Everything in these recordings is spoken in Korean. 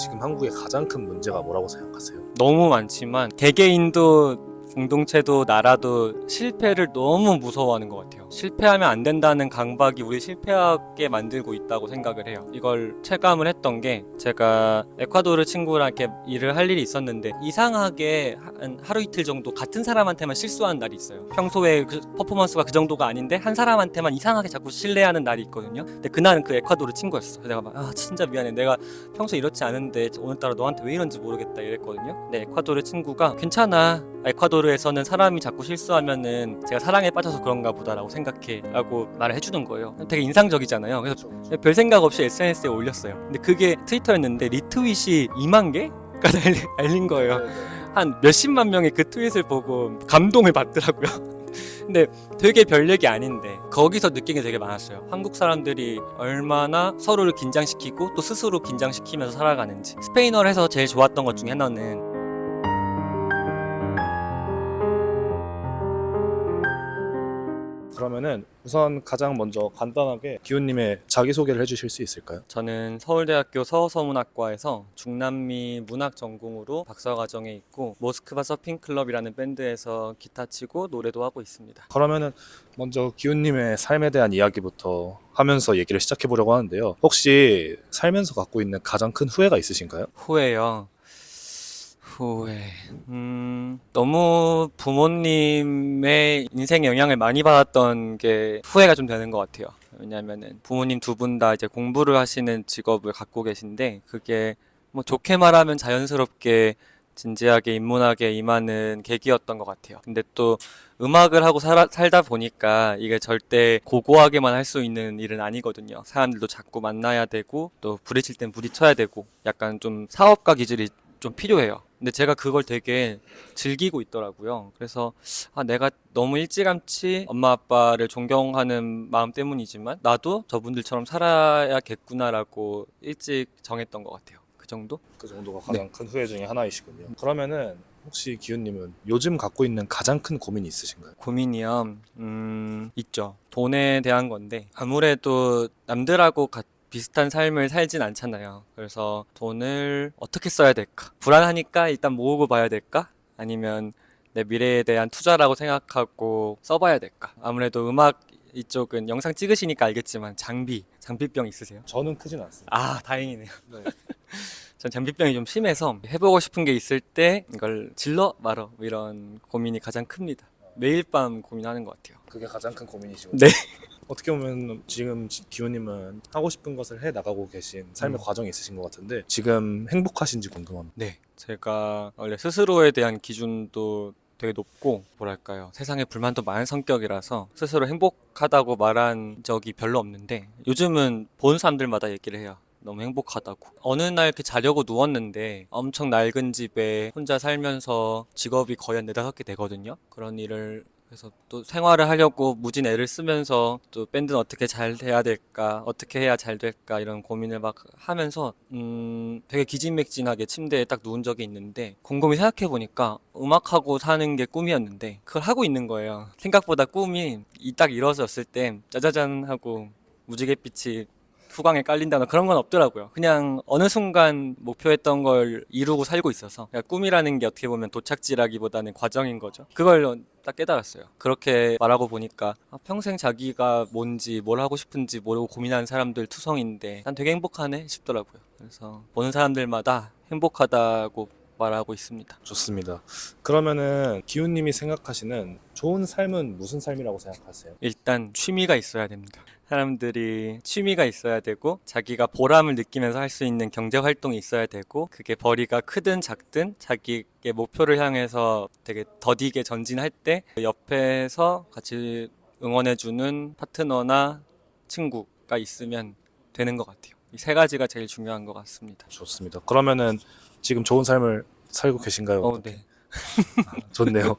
지금 한국의 가장 큰 문제가 뭐라고 생각하세요? 너무 많지만 개개인도 공동체도 나라도 실패를 너무 무서워하는 것 같아요. 실패하면 안 된다는 강박이 우리 실패하게 만들고 있다고 생각을 해요. 이걸 체감을 했던 게 제가 에콰도르 친구랑 이렇게 일을 할 일이 있었는데 이상하게 한 하루 이틀 정도 같은 사람한테만 실수하는 날이 있어요. 평소에 그 퍼포먼스가 그 정도가 아닌데 한 사람한테만 이상하게 자꾸 신뢰하는 날이 있거든요. 근데 그날은 그 에콰도르 친구였어. 내가 막 진짜 미안해. 내가 평소 이렇지 않은데 오늘따라 너한테 왜 이런지 모르겠다 이랬거든요. 근데 에콰도르 친구가 괜찮아. 에콰도르에서는 사람이 자꾸 실수하면은 제가 사랑에 빠져서 그런가 보다라고 생각해 라고 말을 해주는 거예요. 되게 인상적이잖아요. 그래서 별 생각 없이 SNS에 올렸어요. 근데 그게 트위터였는데 리트윗이 2만 개가 알린 거예요. 한 몇십만 명이 그 트윗을 보고 감동을 받더라고요. 근데 되게 별 얘기 아닌데 거기서 느낀 게 되게 많았어요. 한국 사람들이 얼마나 서로를 긴장시키고 또 스스로 긴장시키면서 살아가는지. 스페인어를 해서 제일 좋았던 것 중에 하나는 그러면은 우선 가장 먼저 간단하게 기훈님의 자기소개를 해주실 수 있을까요? 저는 서울대학교 서서문학과에서 중남미 문학 전공으로 박사과정에 있고 모스크바 서핑클럽이라는 밴드에서 기타 치고 노래도 하고 있습니다. 그러면은 먼저 기훈님의 삶에 대한 이야기부터 하면서 얘기를 시작해 보려고 하는데요. 혹시 살면서 갖고 있는 가장 큰 후회가 있으신가요? 후회요. 후회. 너무 부모님의 인생에 영향을 많이 받았던 게 후회가 좀 되는 것 같아요. 왜냐면은 부모님 두 분 다 이제 공부를 하시는 직업을 갖고 계신데 그게 뭐 좋게 말하면 자연스럽게 진지하게 인문학에 임하는 계기였던 것 같아요. 근데 또 음악을 하고 살다 보니까 이게 절대 고고하게만 할 수 있는 일은 아니거든요. 사람들도 자꾸 만나야 되고 또 부딪힐 땐 부딪혀야 되고 약간 좀 사업가 기질이 좀 필요해요. 근데 제가 그걸 되게 즐기고 있더라고요. 그래서 내가 너무 일찌감치 엄마 아빠를 존경하는 마음 때문이지만 나도 저분들처럼 살아야겠구나라고 일찍 정했던 것 같아요. 그 정도? 그 정도가 가장 큰 후회 중에 하나이시군요. 그러면은 혹시 기훈님은 요즘 갖고 있는 가장 큰 고민이 있으신가요? 고민이요. 있죠. 돈에 대한 건데 아무래도 남들하고 비슷한 삶을 살진 않잖아요. 그래서 돈을 어떻게 써야 될까? 불안하니까 일단 모으고 봐야 될까? 아니면 내 미래에 대한 투자라고 생각하고 써봐야 될까? 아무래도 음악 이쪽은 영상 찍으시니까 알겠지만 장비병 있으세요? 저는 크진 않습니다. 다행이네요. 네. 전 장비병이 좀 심해서 해보고 싶은 게 있을 때 이걸 질러 말어 이런 고민이 가장 큽니다. 매일 밤 고민하는 것 같아요. 그게 가장 큰 고민이시군요. 네. 어떻게 보면 지금 기훈님은 하고 싶은 것을 해 나가고 계신 삶의 과정이 있으신 것 같은데 지금 행복하신지 궁금합니다. 네. 제가 원래 스스로에 대한 기준도 되게 높고 뭐랄까요. 세상에 불만도 많은 성격이라서 스스로 행복하다고 말한 적이 별로 없는데 요즘은 보는 사람들마다 얘기를 해요. 너무 행복하다고. 어느 날 이렇게 자려고 누웠는데 엄청 낡은 집에 혼자 살면서 직업이 거의 한 4-5개 되거든요. 그런 일을 그래서 또 생활을 하려고 무진 애를 쓰면서 또 밴드는 어떻게 잘 돼야 될까, 어떻게 해야 잘 될까 이런 고민을 막 하면서 되게 기진맥진하게 침대에 딱 누운 적이 있는데 곰곰이 생각해 보니까 음악하고 사는 게 꿈이었는데 그걸 하고 있는 거예요. 생각보다 꿈이 딱 이루어졌을 때 짜자잔 하고 무지갯빛이 후광에 깔린다거나 그런 건 없더라고요. 그냥 어느 순간 목표했던 걸 이루고 살고 있어서 그냥 꿈이라는 게 어떻게 보면 도착지라기보다는 과정인 거죠. 그걸 딱 깨달았어요. 그렇게 말하고 보니까 평생 자기가 뭔지 뭘 하고 싶은지 모르고 고민하는 사람들 투성인데 난 되게 행복하네 싶더라고요. 그래서 보는 사람들마다 행복하다고 말하고 있습니다. 좋습니다. 그러면은 기훈님이 생각하시는 좋은 삶은 무슨 삶이라고 생각하세요? 일단 취미가 있어야 됩니다. 사람들이 취미가 있어야 되고 자기가 보람을 느끼면서 할 수 있는 경제 활동이 있어야 되고 그게 벌이가 크든 작든 자기의 목표를 향해서 되게 더디게 전진할 때 옆에서 같이 응원해주는 파트너나 친구가 있으면 되는 것 같아요. 이 세 가지가 제일 중요한 것 같습니다. 좋습니다. 그러면은 지금 좋은 삶을 살고 계신가요? 네. 좋네요.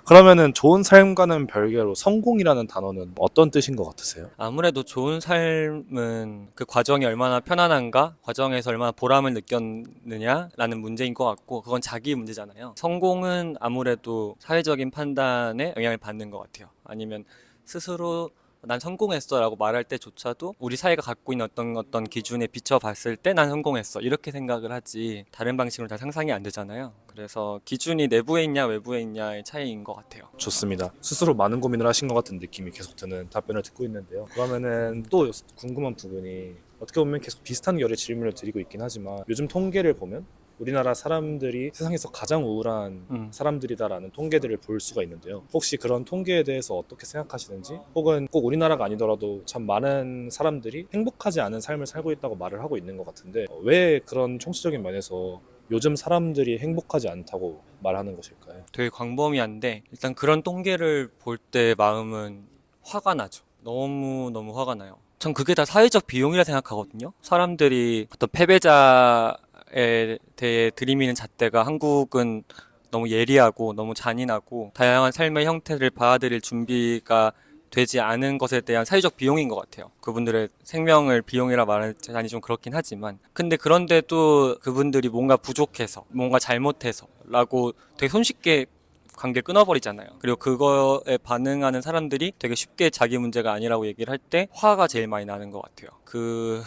그러면은 좋은 삶과는 별개로 성공이라는 단어는 어떤 뜻인 것 같으세요? 아무래도 좋은 삶은 그 과정이 얼마나 편안한가, 과정에서 얼마나 보람을 느꼈느냐라는 문제인 것 같고, 그건 자기 문제잖아요. 성공은 아무래도 사회적인 판단에 영향을 받는 것 같아요. 아니면 스스로 난 성공했어 라고 말할 때조차도 우리 사회가 갖고 있는 어떤 기준에 비춰봤을 때 난 성공했어 이렇게 생각을 하지 다른 방식으로 다 상상이 안 되잖아요. 그래서 기준이 내부에 있냐 외부에 있냐의 차이인 것 같아요. 좋습니다. 스스로 많은 고민을 하신 것 같은 느낌이 계속 드는 답변을 듣고 있는데요. 그러면은 또 궁금한 부분이 어떻게 보면 계속 비슷한 결의 질문을 드리고 있긴 하지만 요즘 통계를 보면 우리나라 사람들이 세상에서 가장 우울한 사람들이다라는 통계들을 볼 수가 있는데요. 혹시 그런 통계에 대해서 어떻게 생각하시는지, 혹은 꼭 우리나라가 아니더라도 참 많은 사람들이 행복하지 않은 삶을 살고 있다고 말을 하고 있는 것 같은데 왜 그런 총체적인 면에서 요즘 사람들이 행복하지 않다고 말하는 것일까요? 되게 광범위한데 일단 그런 통계를 볼 때 마음은 화가 나죠. 너무 화가 나요. 전 그게 다 사회적 비용이라 생각하거든요. 사람들이 어떤 패배자에 대해 들이미는 잣대가 한국은 너무 예리하고 너무 잔인하고 다양한 삶의 형태를 받아들일 준비가 되지 않은 것에 대한 사회적 비용인 것 같아요. 그분들의 생명을 비용이라 말하자니 좀 그렇긴 하지만 근데 그런데도 그분들이 뭔가 부족해서 뭔가 잘못해서 라고 되게 손쉽게 관계 끊어버리잖아요. 그리고 그거에 반응하는 사람들이 되게 쉽게 자기 문제가 아니라고 얘기를 할 때 화가 제일 많이 나는 것 같아요. 그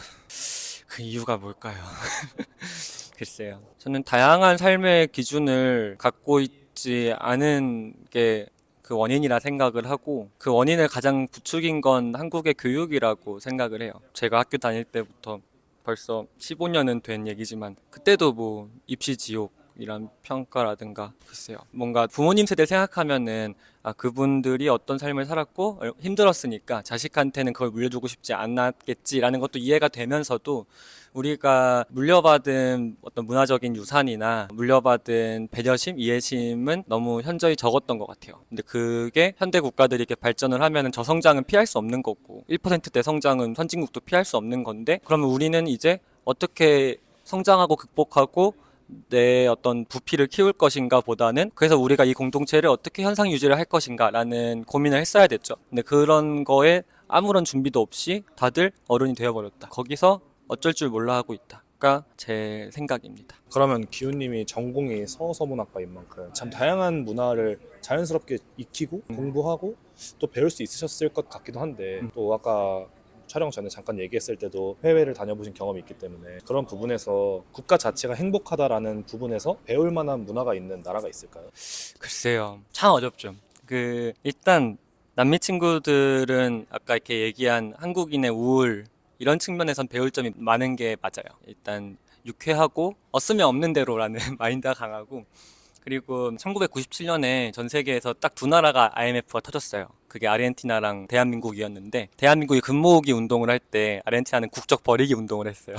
이유가 뭘까요? 글쎄요. 저는 다양한 삶의 기준을 갖고 있지 않은 게 그 원인이라 생각을 하고 그 원인을 가장 부추긴 건 한국의 교육이라고 생각을 해요. 제가 학교 다닐 때부터 벌써 15년은 된 얘기지만 그때도 뭐 입시 지옥이란 평가라든가 글쎄요. 뭔가 부모님 세대를 생각하면은 그분들이 어떤 삶을 살았고 힘들었으니까 자식한테는 그걸 물려주고 싶지 않았겠지라는 것도 이해가 되면서도 우리가 물려받은 어떤 문화적인 유산이나 물려받은 배려심, 이해심은 너무 현저히 적었던 것 같아요. 근데 그게 현대 국가들이 이렇게 발전을 하면은 저성장은 피할 수 없는 거고 1%대 성장은 선진국도 피할 수 없는 건데 그러면 우리는 이제 어떻게 성장하고 극복하고 내 어떤 부피를 키울 것인가 보다는 그래서 우리가 이 공동체를 어떻게 현상 유지를 할 것인가 라는 고민을 했어야 됐죠. 근데 그런 거에 아무런 준비도 없이 다들 어른이 되어버렸다. 거기서 어쩔 줄 몰라 하고 있다가 제 생각입니다. 그러면 기훈님이 전공이 서서문학과인 만큼 참 다양한 문화를 자연스럽게 익히고 공부하고 또 배울 수 있으셨을 것 같기도 한데 또 아까 촬영 전에 잠깐 얘기했을 때도 해외를 다녀보신 경험이 있기 때문에 그런 부분에서 국가 자체가 행복하다라는 부분에서 배울 만한 문화가 있는 나라가 있을까요? 글쎄요. 참 어렵죠. 일단 남미 친구들은 아까 이렇게 얘기한 한국인의 우울 이런 측면에선 배울 점이 많은 게 맞아요. 일단 유쾌하고 없으면 없는 대로라는 마인드가 강하고 그리고 1997년에 전 세계에서 딱 두 나라가 IMF가 터졌어요. 그게 아르헨티나랑 대한민국이었는데 대한민국이 금모으기 운동을 할 때 아르헨티나는 국적 버리기 운동을 했어요.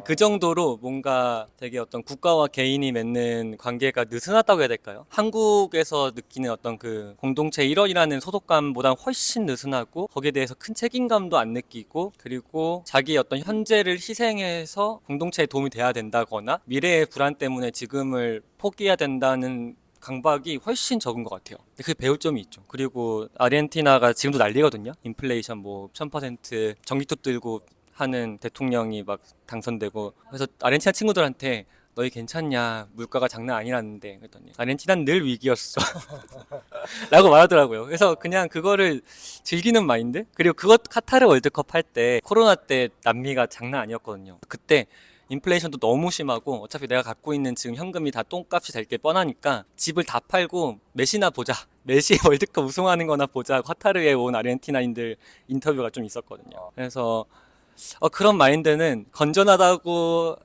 그 정도로 뭔가 되게 어떤 국가와 개인이 맺는 관계가 느슨하다고 해야 될까요? 한국에서 느끼는 어떤 그 공동체 일원이라는 소속감보다 훨씬 느슨하고 거기에 대해서 큰 책임감도 안 느끼고 그리고 자기 어떤 현재를 희생해서 공동체에 도움이 돼야 된다거나 미래의 불안 때문에 지금을 포기해야 된다는 강박이 훨씬 적은 것 같아요. 근데 그게 배울 점이 있죠. 그리고 아르헨티나가 지금도 난리거든요. 인플레이션 뭐 1000% 전기톱 들고 하는 대통령이 막 당선되고 그래서 아르헨티나 친구들한테 너희 괜찮냐 물가가 장난 아니라는데 그랬더니 아르헨티나는 늘 위기였어 라고 말하더라고요. 그래서 그냥 그거를 즐기는 마인드. 그리고 그것 카타르 월드컵 할 때 코로나 때 남미가 장난 아니었거든요. 그때 인플레이션도 너무 심하고 어차피 내가 갖고 있는 지금 현금이 다 똥값이 될 게 뻔하니까 집을 다 팔고 메시나 보자, 메시 월드컵 우승하는 거나 보자 카타르에 온 아르헨티나인들 인터뷰가 좀 있었거든요. 그래서 그런 마인드는 건전하다고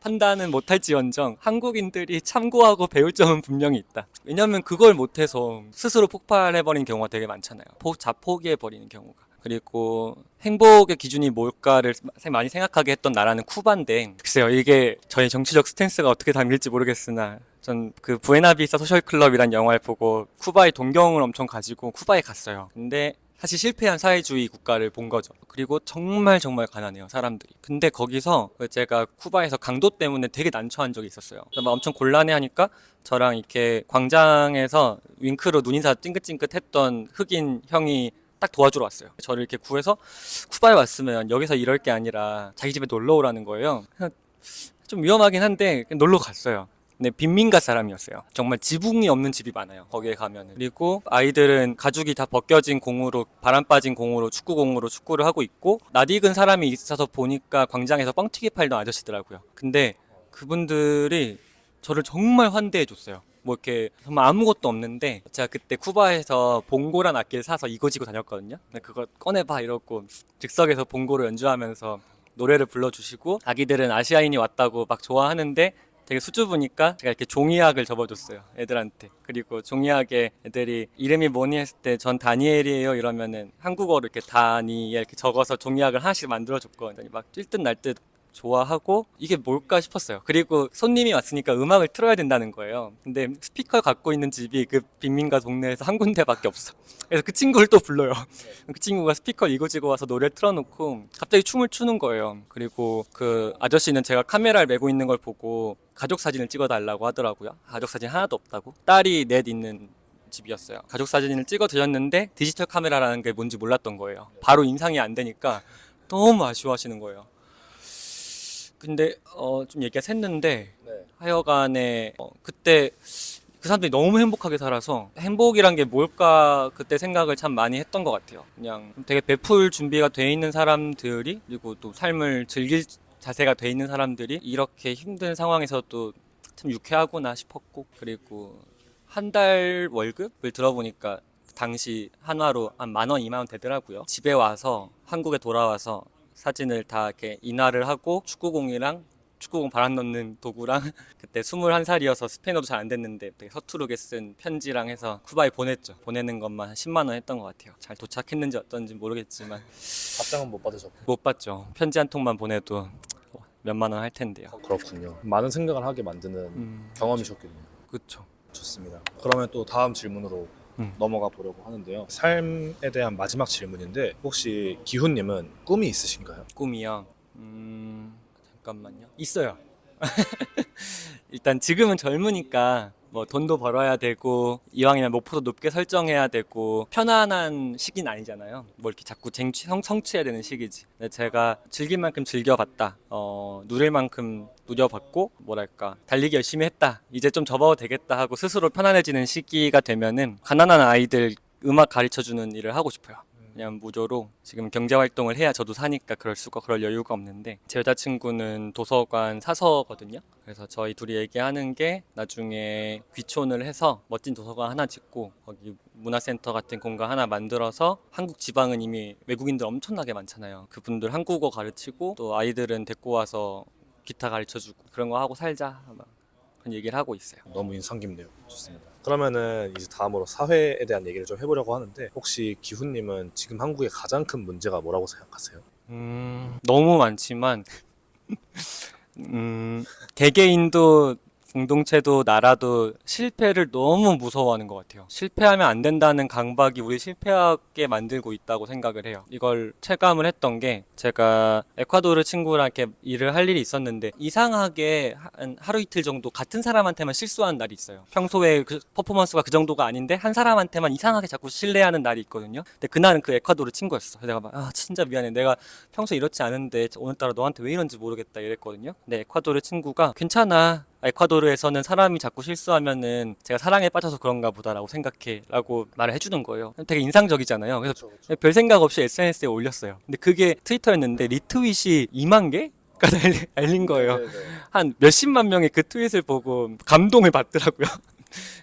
판단은 못할지언정 한국인들이 참고하고 배울 점은 분명히 있다. 왜냐면 그걸 못해서 스스로 폭발해버린 경우가 되게 많잖아요. 자포기해버리는 경우가. 그리고 행복의 기준이 뭘까를 많이 생각하게 했던 나라는 쿠바인데 글쎄요 이게 저의 정치적 스탠스가 어떻게 담길지 모르겠으나 전 그 부에나비스타 소셜클럽이란 영화를 보고 쿠바의 동경을 엄청 가지고 쿠바에 갔어요. 근데 사실 실패한 사회주의 국가를 본 거죠. 그리고 정말 가난해요, 사람들이. 근데 거기서 제가 쿠바에서 강도 때문에 되게 난처한 적이 있었어요. 그래서 막 엄청 곤란해하니까 저랑 이렇게 광장에서 윙크로 눈인사 찡긋찡긋 했던 흑인 형이 딱 도와주러 왔어요. 저를 이렇게 구해서 쿠바에 왔으면 여기서 이럴 게 아니라 자기 집에 놀러 오라는 거예요. 좀 위험하긴 한데 놀러 갔어요. 근데 빈민가 사람이었어요. 정말 지붕이 없는 집이 많아요. 거기에 가면은. 그리고 아이들은 가죽이 다 벗겨진 공으로, 바람 빠진 공으로, 축구공으로 축구를 하고 있고, 낯익은 사람이 있어서 보니까 광장에서 뻥튀기 팔던 아저씨더라고요. 근데 그분들이 저를 정말 환대해 줬어요. 뭐 이렇게 정말 아무것도 없는데, 제가 그때 쿠바에서 봉고란 악기를 사서 이거 지고 다녔거든요. 근데 그거 꺼내봐 이러고 즉석에서 봉고를 연주하면서 노래를 불러주시고, 아기들은 아시아인이 왔다고 막 좋아하는데 되게 수줍으니까 제가 이렇게 종이학을 접어줬어요, 애들한테. 그리고 종이학에 애들이 이름이 뭐니 했을 때 전 다니엘이에요 이러면은 한국어로 이렇게 다니엘 이렇게 적어서 종이학을 하나씩 만들어줬거든요. 막 뛸 듯 날 듯 좋아하고 이게 뭘까 싶었어요. 그리고 손님이 왔으니까 음악을 틀어야 된다는 거예요. 근데 스피커 갖고 있는 집이 그 빈민가 동네에서 한 군데밖에 없어. 그래서 그 친구를 또 불러요. 그 친구가 스피커 이고지고 와서 노래를 틀어놓고 갑자기 춤을 추는 거예요. 그리고 그 아저씨는 제가 카메라를 메고 있는 걸 보고 가족 사진을 찍어달라고 하더라고요. 가족 사진 하나도 없다고. 딸이 넷 있는 집이었어요. 가족 사진을 찍어 드렸는데 디지털 카메라라는 게 뭔지 몰랐던 거예요. 바로 인상이 안 되니까 너무 아쉬워하시는 거예요. 근데 좀 얘기가 샜는데 네. 하여간에 그때 그 사람들이 너무 행복하게 살아서 행복이란 게 뭘까 그때 생각을 참 많이 했던 것 같아요. 그냥 되게 베풀 준비가 돼 있는 사람들이, 그리고 또 삶을 즐길 자세가 돼 있는 사람들이 이렇게 힘든 상황에서도 참 유쾌하구나 싶었고, 그리고 한 달 월급을 들어보니까 당시 한화로 한 10,000원, 20,000원 되더라고요. 집에 와서 한국에 돌아와서 사진을 다 이렇게 인화를 하고 축구공이랑 축구공 바람 넣는 도구랑 그때 21살이어서 스페인어도 잘 안 됐는데 되게 서투르게 쓴 편지랑 해서 쿠바에 보냈죠. 보내는 것만 한 10만 원 했던 것 같아요. 잘 도착했는지 어떤지 모르겠지만 답장은 못 받으셨고. 못 봤죠. 편지 한 통만 보내도 몇만 원 할 텐데요. 그렇군요. 많은 생각을 하게 만드는 경험이셨겠네요. 그쵸. 좋습니다. 그러면 또 다음 질문으로 넘어가 보려고 하는데요. 삶에 대한 마지막 질문인데 혹시 기훈님은 꿈이 있으신가요? 꿈이요. 잠깐만요. 있어요. 일단 지금은 젊으니까 뭐 돈도 벌어야 되고 이왕이면 목표도 높게 설정해야 되고 편안한 시기는 아니잖아요. 뭐 이렇게 자꾸 성취해야 되는 시기지. 근데 제가 즐길 만큼 즐겨봤다. 누릴 만큼 누려봤고, 뭐랄까, 달리기 열심히 했다. 이제 좀 접어도 되겠다 하고 스스로 편안해지는 시기가 되면은 가난한 아이들 음악 가르쳐주는 일을 하고 싶어요. 그냥 무료로. 지금 경제활동을 해야 저도 사니까 그럴 여유가 없는데, 제 여자친구는 도서관 사서거든요. 그래서 저희 둘이 얘기하는 게 나중에 귀촌을 해서 멋진 도서관 하나 짓고 거기 문화센터 같은 공간 하나 만들어서, 한국 지방은 이미 외국인들 엄청나게 많잖아요. 그분들 한국어 가르치고 또 아이들은 데리고 와서 기타 가르쳐주고 그런 거 하고 살자, 아마 그런 얘기를 하고 있어요. 너무 인상 깊네요. 좋습니다. 그러면은 이제 다음으로 사회에 대한 얘기를 좀 해보려고 하는데 혹시 기훈님은 지금 한국의 가장 큰 문제가 뭐라고 생각하세요? 너무 많지만 개개인도 공동체도 나라도 실패를 너무 무서워하는 것 같아요. 실패하면 안 된다는 강박이 우리 실패하게 만들고 있다고 생각을 해요. 이걸 체감을 했던 게, 제가 에콰도르 친구랑 이렇게 일을 할 일이 있었는데 이상하게 한 하루 이틀 정도 같은 사람한테만 실수하는 날이 있어요. 평소에 그 퍼포먼스가 그 정도가 아닌데 한 사람한테만 이상하게 자꾸 신뢰하는 날이 있거든요. 근데 그날은 그 에콰도르 친구였어. 그래서 내가 막 진짜 미안해. 내가 평소 이렇지 않은데 오늘따라 너한테 왜 이런지 모르겠다 이랬거든요. 근데 에콰도르 친구가 괜찮아. 에콰도르에서는 사람이 자꾸 실수하면은 제가 사랑에 빠져서 그런가 보다라고 생각해 라고 말을 해주는 거예요. 되게 인상적이잖아요. 그래서 별 생각 없이 SNS에 올렸어요. 근데 그게 트위터였는데 리트윗이 2만 개가 달린 거예요. 한 몇십만 명이 그 트윗을 보고 감동을 받더라고요.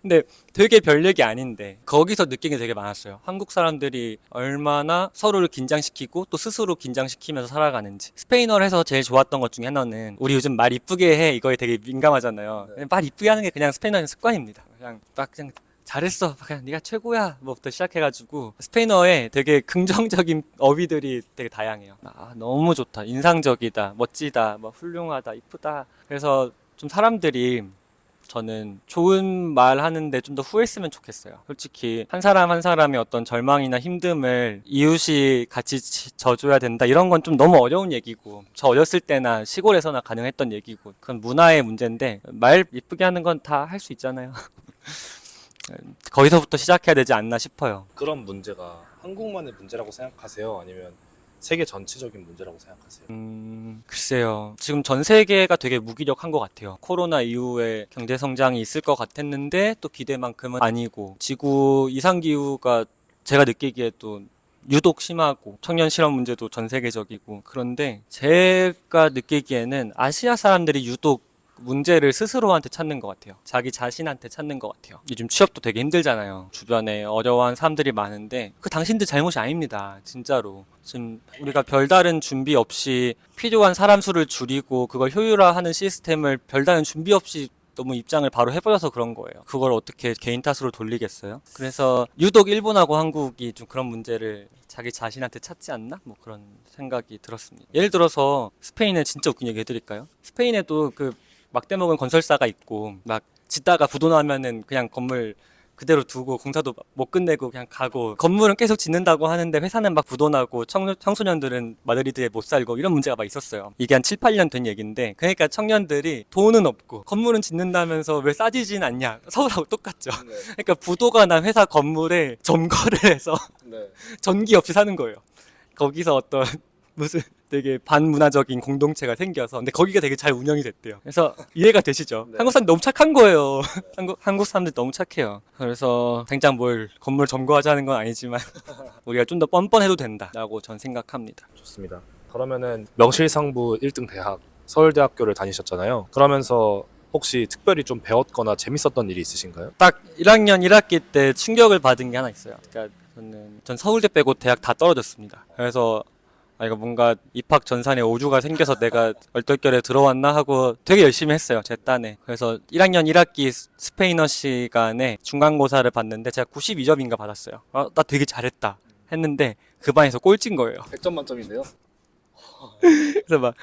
근데 되게 별 얘기 아닌데 거기서 느낀 게 되게 많았어요. 한국 사람들이 얼마나 서로를 긴장시키고 또 스스로 긴장시키면서 살아가는지. 스페인어를 해서 제일 좋았던 것 중에 하나는, 우리 요즘 말 이쁘게 해 이거에 되게 민감하잖아요. 말 이쁘게 하는 게 그냥 스페인어의 습관입니다. 그냥 잘했어, 그냥 네가 최고야 뭐부터 시작해가지고 스페인어에 되게 긍정적인 어휘들이 되게 다양해요. 너무 좋다, 인상적이다, 멋지다, 뭐 훌륭하다, 이쁘다. 그래서 좀 사람들이, 저는 좋은 말 하는데 좀 더 후했으면 좋겠어요. 솔직히 한 사람 한 사람의 어떤 절망이나 힘듦을 이웃이 같이 져줘야 된다, 이런 건 좀 너무 어려운 얘기고, 저 어렸을 때나 시골에서나 가능했던 얘기고, 그건 문화의 문제인데 말 이쁘게 하는 건 다 할 수 있잖아요. 거기서부터 시작해야 되지 않나 싶어요. 그런 문제가 한국만의 문제라고 생각하세요? 아니면 세계 전체적인 문제라고 생각하세요? 글쎄요. 지금 전 세계가 되게 무기력한 것 같아요. 코로나 이후에 경제 성장이 있을 것 같았는데 또 기대만큼은 아니고 지구 이상기후가 제가 느끼기에 또 유독 심하고 청년 실업 문제도 전 세계적이고 그런데 제가 느끼기에는 아시아 사람들이 유독 문제를 스스로한테 찾는 것 같아요. 자기 자신한테 찾는 것 같아요. 요즘 취업도 되게 힘들잖아요. 주변에 어려워하는 사람들이 많은데 그 당신들 잘못이 아닙니다. 진짜로. 지금 우리가 별다른 준비 없이 필요한 사람 수를 줄이고 그걸 효율화하는 시스템을 별다른 준비 없이 너무 입장을 바로 해버려서 그런 거예요. 그걸 어떻게 개인 탓으로 돌리겠어요? 그래서 유독 일본하고 한국이 좀 그런 문제를 자기 자신한테 찾지 않나? 뭐 그런 생각이 들었습니다. 예를 들어서 스페인에 진짜 웃긴 얘기 해드릴까요? 스페인에도 그 막대 먹은 건설사가 있고 막 짓다가 부도나면은 그냥 건물 그대로 두고 공사도 못 끝내고 그냥 가고 건물은 계속 짓는다고 하는데 회사는 막 부도나고 청소년들은 마드리드에 못 살고 이런 문제가 막 있었어요. 이게 한 7, 8년 된 얘기인데 그러니까 청년들이 돈은 없고 건물은 짓는다면서 왜 싸지진 않냐 서울하고 똑같죠. 네. 그러니까 부도가 난 회사 건물에 점거를 해서 네. 전기 없이 사는 거예요. 거기서 어떤 무슨 되게 반문화적인 공동체가 생겨서 근데 거기가 되게 잘 운영이 됐대요. 그래서 이해가 되시죠? 네. 한국 사람들 너무 착한 거예요. 한국 사람들 너무 착해요. 그래서 당장 뭘 건물 점거하자는 건 아니지만 우리가 좀 더 뻔뻔해도 된다라고 전 생각합니다. 좋습니다. 그러면은 명실상부 1등 대학 서울대학교를 다니셨잖아요. 그러면서 혹시 특별히 좀 배웠거나 재밌었던 일이 있으신가요? 딱 1학년 1학기 때 충격을 받은 게 하나 있어요. 그러니까 전 서울대 빼고 대학 다 떨어졌습니다. 그래서 이거 뭔가 입학 전산에 오류가 생겨서 내가 얼떨결에 들어왔나 하고 되게 열심히 했어요. 제 딴에. 그래서 1학년 1학기 스페인어 시간에 중간고사를 봤는데 제가 92점인가 받았어요. 나 되게 잘했다 했는데 그 반에서 꼴찌인 거예요. 100점 만점인데요? 그래서 막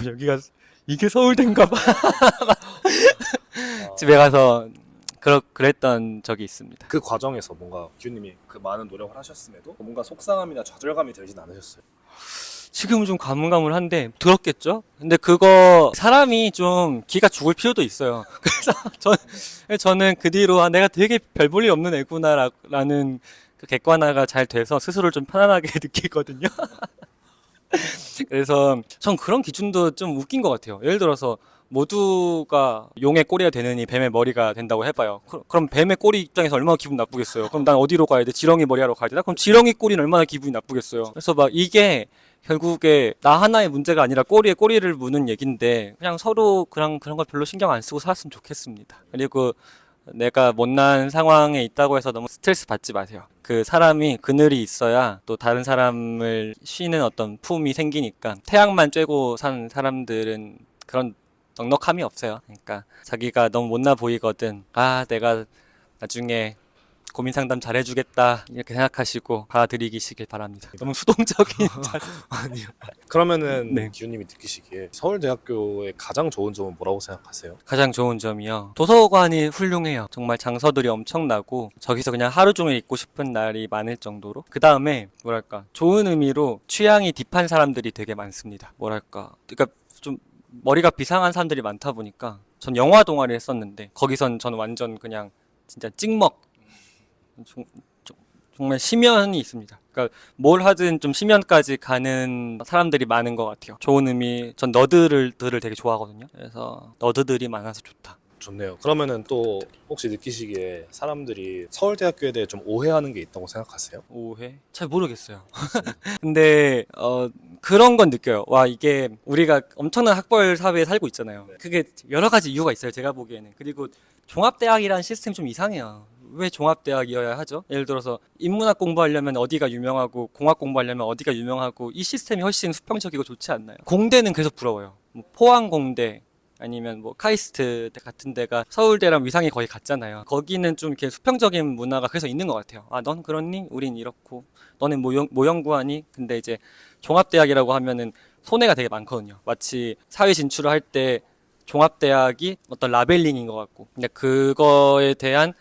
여기가 이게 서울대인가 봐. 집에 가서 그랬던 적이 있습니다. 그 과정에서 뭔가 기훈님이 그 많은 노력을 하셨음에도 뭔가 속상함이나 좌절감이 들진 않으셨어요? 지금은 좀 가물가물한데 들었겠죠? 근데 그거 사람이 좀 기가 죽을 필요도 있어요. 그래서 저는 그 뒤로 내가 되게 별 볼 일 없는 애구나라는 그 객관화가 잘 돼서 스스로를 좀 편안하게 느끼거든요. 그래서 전 그런 기준도 좀 웃긴 것 같아요. 예를 들어서 모두가 용의 꼬리가 되느니 뱀의 머리가 된다고 해봐요. 그럼 뱀의 꼬리 입장에서 얼마나 기분 나쁘겠어요. 그럼 난 어디로 가야 돼? 지렁이 머리 하러 가야 되나? 그럼 지렁이 꼬리는 얼마나 기분이 나쁘겠어요. 그래서 막 이게 결국에 나 하나의 문제가 아니라 꼬리에 꼬리를 무는 얘긴데 그냥 서로 그런 걸 별로 신경 안 쓰고 살았으면 좋겠습니다. 그리고 내가 못난 상황에 있다고 해서 너무 스트레스 받지 마세요. 그 사람이 그늘이 있어야 또 다른 사람을 쉬는 어떤 품이 생기니까 태양만 쬐고 산 사람들은 그런 넉넉함이 없어요. 그러니까 자기가 너무 못나 보이거든. 내가 나중에 고민 상담 잘해주겠다 이렇게 생각하시고 받아들이시길 바랍니다. 너무 수동적인 아니요. 그러면은 네. 기훈님이 느끼시기에 서울대학교의 가장 좋은 점은 뭐라고 생각하세요? 가장 좋은 점이요. 도서관이 훌륭해요. 정말 장서들이 엄청나고 저기서 그냥 하루 종일 있고 싶은 날이 많을 정도로. 그 다음에 뭐랄까 좋은 의미로 취향이 딥한 사람들이 되게 많습니다. 뭐랄까 그러니까 좀 머리가 비상한 사람들이 많다 보니까 전 영화 동아리 했었는데 거기선 전 완전 그냥 진짜 찍먹 정말 심연이 있습니다. 그러니까 뭘 하든 좀 심연까지 가는 사람들이 많은 것 같아요. 좋은 의미, 전 너드들을 되게 좋아하거든요. 그래서 너드들이 많아서 좋다. 좋네요. 그러면은 또 혹시 느끼시기에 사람들이 서울대학교에 대해 좀 오해하는 게 있다고 생각하세요? 오해? 잘 모르겠어요. 근데 그런 건 느껴요. 이게 우리가 엄청난 학벌 사회에 살고 있잖아요. 그게 여러 가지 이유가 있어요. 제가 보기에는. 그리고 종합대학이라는 시스템이 좀 이상해요. 왜 종합대학이어야 하죠? 예를 들어서 인문학 공부하려면 어디가 유명하고 공학 공부하려면 어디가 유명하고 이 시스템이 훨씬 수평적이고 좋지 않나요? 공대는 계속 부러워요. 포항공대 아니면 카이스트 같은 데가 서울대랑 위상이 거의 같잖아요. 거기는 좀 이렇게 수평적인 문화가 그래서 있는 것 같아요. 넌 그렇니? 우린 이렇고. 너는 뭐 연구하니? 근데 이제 종합대학이라고 하면은 손해가 되게 많거든요. 마치 사회 진출을 할 때 종합대학이 어떤 라벨링인 것 같고. 근데 그거에 대한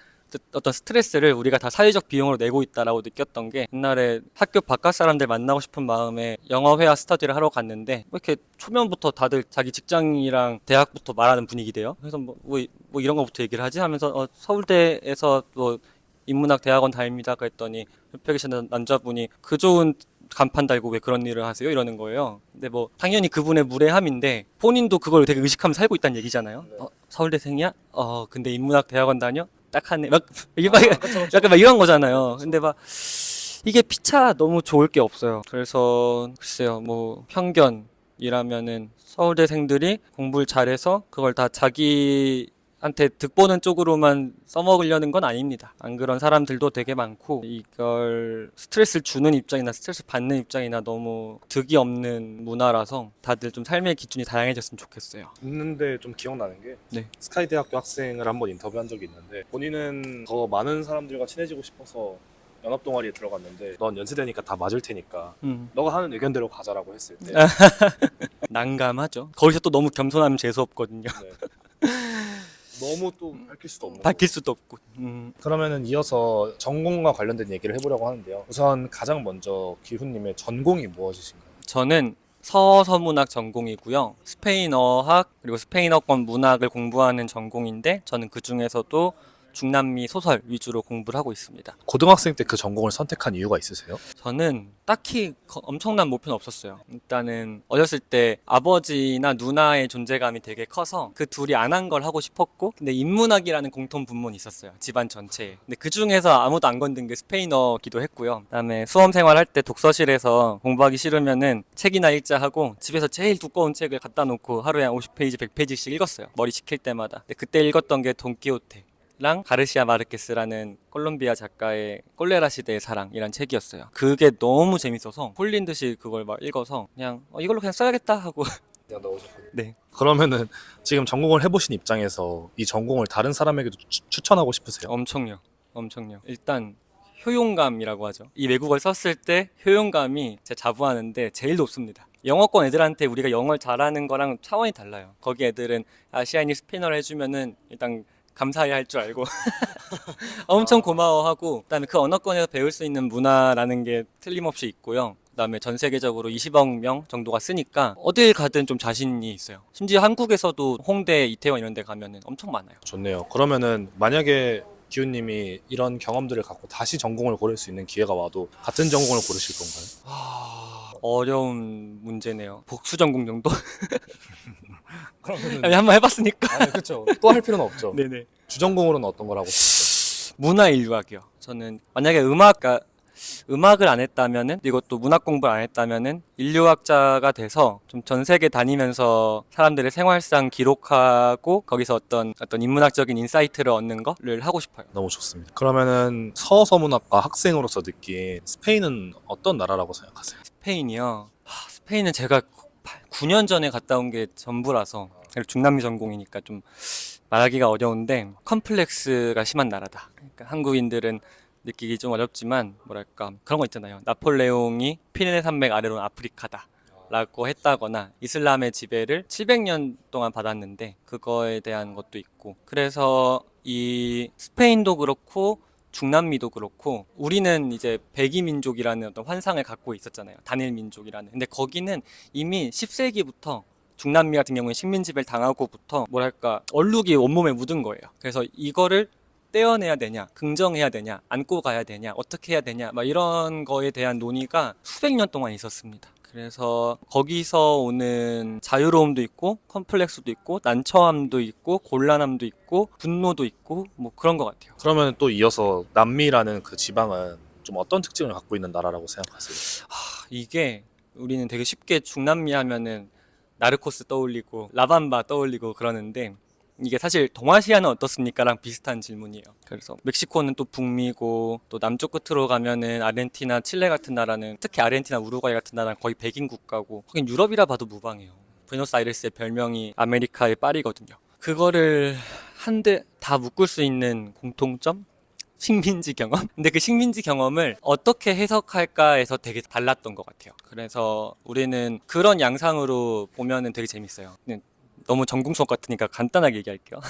어떤 스트레스를 우리가 다 사회적 비용으로 내고 있다라고 느꼈던 게 옛날에 학교 바깥 사람들 만나고 싶은 마음에 영어회화 스터디를 하러 갔는데 이렇게 초면부터 다들 자기 직장이랑 대학부터 말하는 분위기래요. 그래서 뭐 이런 거부터 얘기를 하지 하면서 서울대에서 인문학 대학원 다닙니다 그랬더니 옆에 계시는 남자분이 그 좋은 간판 달고 왜 그런 일을 하세요? 이러는 거예요. 근데 뭐 당연히 그분의 무례함인데 본인도 그걸 되게 의식하면서 살고 있다는 얘기잖아요. 네. 서울대생이야? 근데 인문학 대학원 다녀? 딱 하네. 막 이게 막 약간 막 이런 거잖아요. 근데 막 이게 피차 너무 좋을 게 없어요. 그래서 글쎄요, 뭐 편견이라면은 서울대생들이 공부를 잘해서 그걸 다 자기한테 득보는 쪽으로만 써먹으려는 건 아닙니다. 안 그런 사람들도 되게 많고 이걸 스트레스를 주는 입장이나 스트레스 받는 입장이나 너무 득이 없는 문화라서 다들 좀 삶의 기준이 다양해졌으면 좋겠어요. 있는데 좀 기억나는 게 네. 스카이 대학교 학생을 한번 인터뷰한 적이 있는데 본인은 더 많은 사람들과 친해지고 싶어서 연합 동아리에 들어갔는데 넌 연세대니까 다 맞을 테니까 너가 하는 의견대로 가자라고 했을 때 난감하죠. 거기서 또 너무 겸손하면 재수 없거든요. 네. 너무 또 밝힐 수도 없는 밝힐 수도 없고. 그러면은 이어서 전공과 관련된 얘기를 해보려고 하는데요. 우선 가장 먼저 기훈님의 전공이 무엇이신가요? 저는 서서문학 전공이고요. 스페인어학 그리고 스페인어권 문학을 공부하는 전공인데 저는 그 중에서도 중남미 소설 위주로 공부를 하고 있습니다. 고등학생 때 그 전공을 선택한 이유가 있으세요? 저는 딱히 엄청난 목표는 없었어요. 일단은 어렸을 때 아버지나 누나의 존재감이 되게 커서 그 둘이 안 한 걸 하고 싶었고 근데 인문학이라는 공통 분문이 있었어요. 집안 전체에. 근데 그 중에서 아무도 안 건든 게 스페인어기도 했고요. 그다음에 수험 생활할 때 독서실에서 공부하기 싫으면은 책이나 읽자 하고 집에서 제일 두꺼운 책을 갖다 놓고 하루에 한 50페이지, 100페이지씩 읽었어요. 머리 식힐 때마다. 근데 그때 읽었던 게 돈키호테. 랑 가르시아 마르케스라는 콜롬비아 작가의 꼴레라 시대의 사랑이란 책이었어요. 그게 너무 재밌어서 홀린 듯이 그걸 막 읽어서 그냥 이걸로 그냥 써야겠다 하고 그냥 넣으셨군요. 네. 그러면은 지금 전공을 해보신 입장에서 이 전공을 다른 사람에게도 추천하고 싶으세요? 엄청요. 일단 효용감이라고 하죠. 이 외국어를 썼을 때 효용감이 제 자부하는데 제일 높습니다. 영어권 애들한테 우리가 영어를 잘하는 거랑 차원이 달라요. 거기 애들은 아시아인이 스페인어를 해주면은 일단 감사해야 할 줄 알고 엄청 고마워하고 그다음에 그 언어권에서 배울 수 있는 문화라는 게 틀림없이 있고요. 그다음에 전 세계적으로 20억 명 정도가 쓰니까 어딜 가든 좀 자신이 있어요. 심지어 한국에서도 홍대, 이태원 이런 데 가면은 엄청 많아요. 좋네요. 그러면은 만약에 기훈님이 이런 경험들을 갖고 다시 전공을 고를 수 있는 기회가 와도 같은 전공을 고르실 건가요? 어려운 문제네요. 복수 전공 정도? 그러면은 아니, 한번 해봤으니까. 그렇죠. 또 할 필요는 없죠. 네네. 주전공으로는 어떤 걸 하고 싶으세요? 문화인류학이요. 저는 만약에 음악을 안 했다면은 이것도 문학 공부를 안 했다면은 인류학자가 돼서 좀 전 세계 다니면서 사람들의 생활상 기록하고 거기서 어떤 인문학적인 인사이트를 얻는 거를 하고 싶어요. 너무 좋습니다. 그러면은 서서문학과 학생으로서 느낀 스페인은 어떤 나라라고 생각하세요? 스페인이요. 스페인은 제가 9년 전에 갔다 온 게 전부라서 그리고 중남미 전공이니까 좀 말하기가 어려운데 컴플렉스가 심한 나라다. 그러니까 한국인들은 느끼기 좀 어렵지만 뭐랄까 그런 거 있잖아요. 나폴레옹이 피레네 산맥 아래로는 아프리카다 라고 했다거나 이슬람의 지배를 700년 동안 받았는데 그거에 대한 것도 있고 그래서 이 스페인도 그렇고 중남미도 그렇고 우리는 이제 백이 민족이라는 어떤 환상을 갖고 있었잖아요. 단일 민족이라는. 근데 거기는 이미 10세기부터 중남미 같은 경우에 식민 지배를 당하고부터 뭐랄까 얼룩이 온몸에 묻은 거예요. 그래서 이거를 떼어내야 되냐, 긍정해야 되냐, 안고 가야 되냐, 어떻게 해야 되냐, 막 이런 거에 대한 논의가 수백 년 동안 있었습니다. 그래서 거기서 오는 자유로움도 있고, 컴플렉스도 있고, 난처함도 있고, 곤란함도 있고, 분노도 있고, 뭐 그런 것 같아요. 그러면 또 이어서 남미라는 그 지방은 좀 어떤 특징을 갖고 있는 나라라고 생각하세요? 이게 우리는 되게 쉽게 중남미 하면은 나르코스 떠올리고, 라밤바 떠올리고 그러는데, 이게 사실 동아시아는 어떻습니까랑 비슷한 질문이에요. 그래서 멕시코는 또 북미고 또 남쪽 끝으로 가면은 아르헨티나, 칠레 같은 나라는 특히 아르헨티나, 우루과이 같은 나라는 거의 백인 국가고 거긴 유럽이라 봐도 무방해요. 부에노스아이레스의 별명이 아메리카의 파리거든요. 그거를 한데 다 묶을 수 있는 공통점? 식민지 경험? 근데 그 식민지 경험을 어떻게 해석할까에서 되게 달랐던 것 같아요. 그래서 우리는 그런 양상으로 보면은 되게 재밌어요. 너무 전공 수업 같으니까 간단하게 얘기할게요.